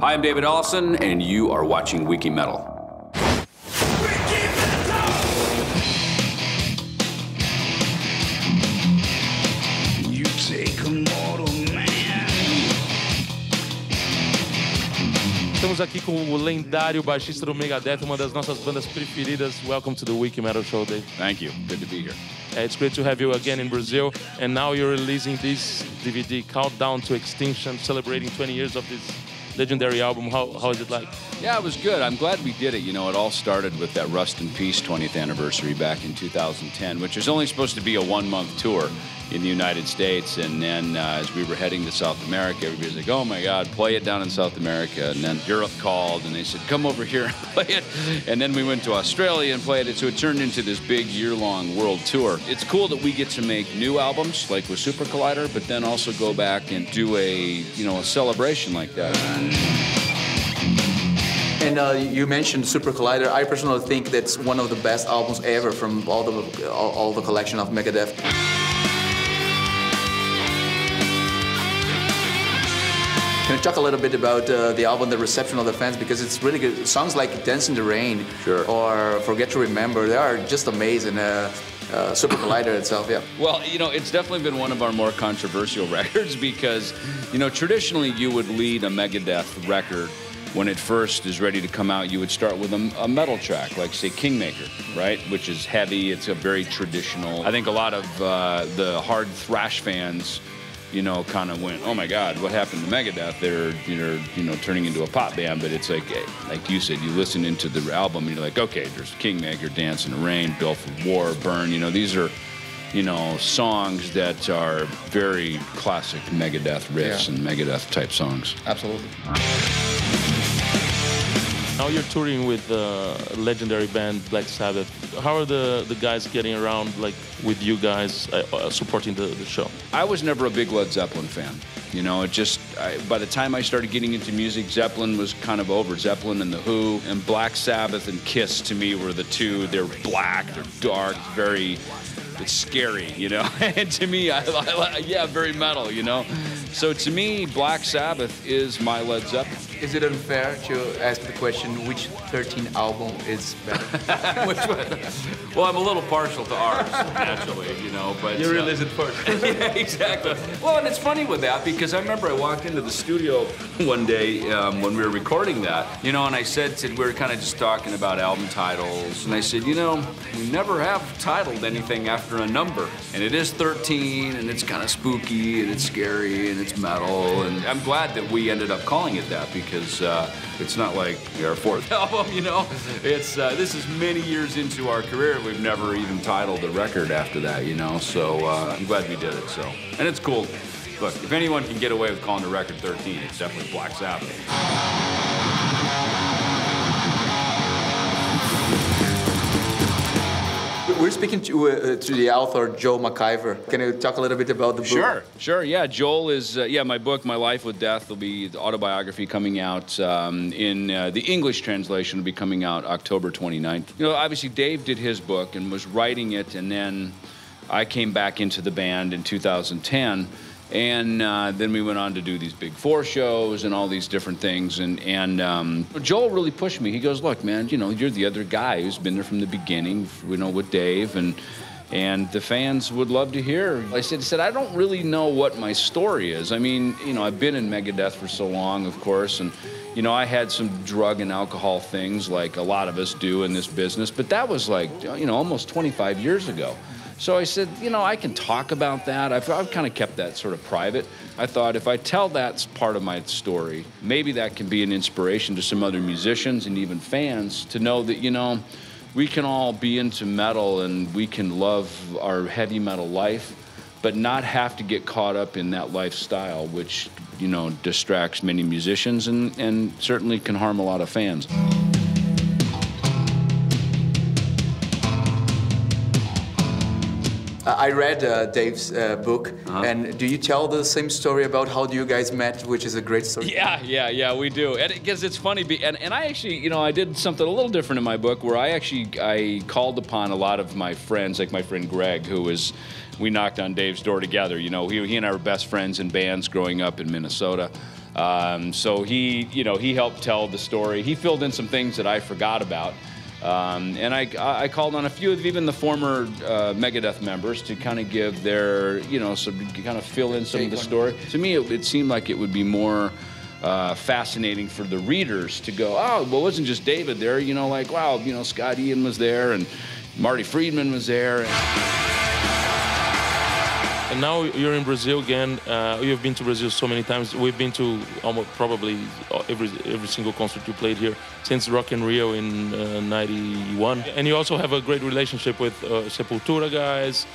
Hi, I'm David Ellefson, and you are watching Wikimetal. You take a mortal man. Estamos aqui com o lendário baixista do Megadeth, uma das nossas bandas preferidas. Welcome to the Wikimetal show, Dave. Thank you. Good to be here. It's great to have you again in Brazil. And now you're releasing this DVD, Countdown to Extinction, celebrating 20 years of this legendary album. How is it like? Yeah, it was good. I'm glad we did it. You know, it all started with that Rust in Peace 20th anniversary back in 2010, which was only supposed to be a one-month tour in the United States. And then as we were heading to South America, everybody's like, oh my God, play it down in South America. And then Europe called and they said, come over here and play it. And then we went to Australia and played it. So it turned into this big year-long world tour. It's cool that we get to make new albums like with Super Collider, but then also go back and do a celebration like that. And you mentioned Super Collider. I personally think that's one of the best albums ever from all the collection of Megadeth. Can you talk a little bit about the album, the reception of the fans? Because it's really good. Songs like Dance in the Rain or Forget to Remember, they are just amazing. Super Collider itself, yeah. Well, you know, it's definitely been one of our more controversial records because, you know, traditionally you would lead a Megadeth record when it first is ready to come out. You would start with a metal track, like, say, Kingmaker, right? Which is heavy, it's a very traditional. I think a lot of the hard thrash fans, you know, kind of went, oh my God, what happened to Megadeth? They're, you know, turning into a pop band. But it's like you said, you listen into the album and you're like, okay, there's Kingmaker, Dance in the Rain, Built for War, Burn. You know, these are, you know, songs that are very classic Megadeth riffs and Megadeth type songs. Absolutely. Now you're touring with the legendary band Black Sabbath. How are the guys getting around, like, with you guys supporting the show? I was never a big Led Zeppelin fan. You know, by the time I started getting into music, Zeppelin was kind of over. Zeppelin and The Who, and Black Sabbath and Kiss to me were the two. They're black, they're dark, it's scary, you know. And to me, very metal, you know. So to me, Black Sabbath is my Led Zeppelin. Is it unfair to ask the question, which 13 album is better? Which one? Well, I'm a little partial to ours, naturally, you know, but... You released it first. Yeah, exactly. Well, and it's funny with that, because I remember I walked into the studio one day when we were recording that, you know, and I said, we were kind of just talking about album titles, and I said, you know, we never have titled anything after a number, and it is 13, and it's kind of spooky, and it's scary, and it's metal, and I'm glad that we ended up calling it that, because it's not like our fourth album, you know. It's this is many years into our career. We've never even titled a record after that, you know. So I'm glad we did it. So, and it's cool. Look, if anyone can get away with calling the record 13, it's definitely Black Sabbath. We're speaking to the author, Joel McIver. Can you talk a little bit about the book? Sure. Yeah, Joel is, my book, My Life with Death, will be the autobiography coming out in the English translation will be coming out October 29th. You know, obviously Dave did his book and was writing it, and then I came back into the band in 2010. And then we went on to do these Big Four shows and all these different things. And Joel really pushed me. He goes, look, man, you know, you're the other guy who's been there from the beginning, you know, with Dave. And the fans would love to hear. He said, I don't really know what my story is. I mean, you know, I've been in Megadeth for so long, of course. And, you know, I had some drug and alcohol things like a lot of us do in this business. But that was like, you know, almost 25 years ago. So I said, you know, I can talk about that. I've kind of kept that sort of private. I thought if I tell that part of my story, maybe that can be an inspiration to some other musicians and even fans to know that, you know, we can all be into metal and we can love our heavy metal life, but not have to get caught up in that lifestyle, which, you know, distracts many musicians and certainly can harm a lot of fans. I read Dave's book, and do you tell the same story about how you guys met, which is a great story? Yeah, we do. And because it's funny, and I actually, you know, I did something a little different in my book where I called upon a lot of my friends, like my friend Greg, we knocked on Dave's door together. You know, he and I were best friends in bands growing up in Minnesota. So he helped tell the story. He filled in some things that I forgot about. And I called on a few of even the former Megadeth members to kind of give their, so to kind of fill in some of the story. To me, it seemed like it would be more fascinating for the readers to go, oh, well, it wasn't just David there, like, wow, Scott Ian was there and Marty Friedman was there. And now you're in Brazil again. You've been to Brazil so many times. We've been to almost probably every single concert you played here since Rock in Rio in '91. And you also have a great relationship with Sepultura guys.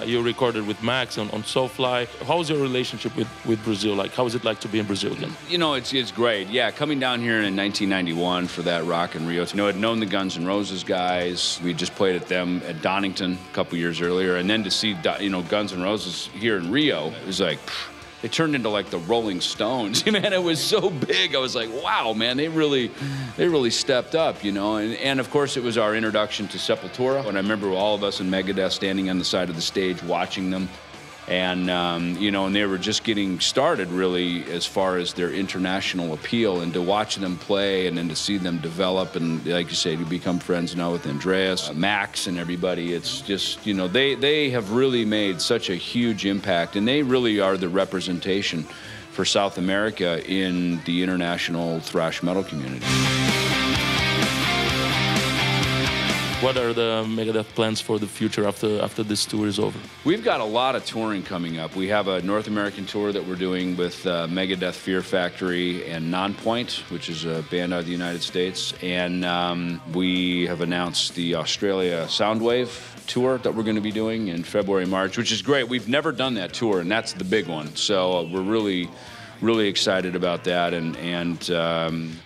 You recorded with Max on Soulfly. How's your relationship with Brazil like? How is it like to be in Brazil again? It's great. Yeah, coming down here in 1991 for that Rock in Rio. I'd known the Guns N' Roses guys. We just played at them at Donington a couple years earlier, and then to see Guns N' Roses here in Rio, it was like they turned into like the Rolling Stones. Man, it was so big. I was like, wow, man, they really stepped up, And of course, it was our introduction to Sepultura. And I remember all of us in Megadeth standing on the side of the stage watching them. And, and they were just getting started, really, as far as their international appeal. And to watch them play and then to see them develop and, like you say, to become friends now with Andreas, Max, and everybody, it's just, they have really made such a huge impact. And they really are the representation for South America in the international thrash metal community. What are the Megadeth plans for the future after this tour is over? We've got a lot of touring coming up. We have a North American tour that we're doing with Megadeth, Fear Factory, and Nonpoint, which is a band out of the United States. And we have announced the Australia Soundwave tour that we're going to be doing in February, March, which is great. We've never done that tour, and that's the big one. So we're really excited about that, and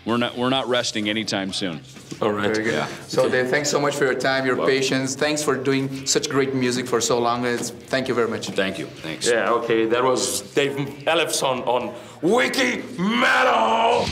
we're not resting anytime soon. All right. Very good. Yeah. So Dave, thanks so much for your time, your patience. Thanks for doing such great music for so long. Thank you very much. Thank you. Thanks. Yeah. Okay. That was Dave Ellefson on Wikimetal.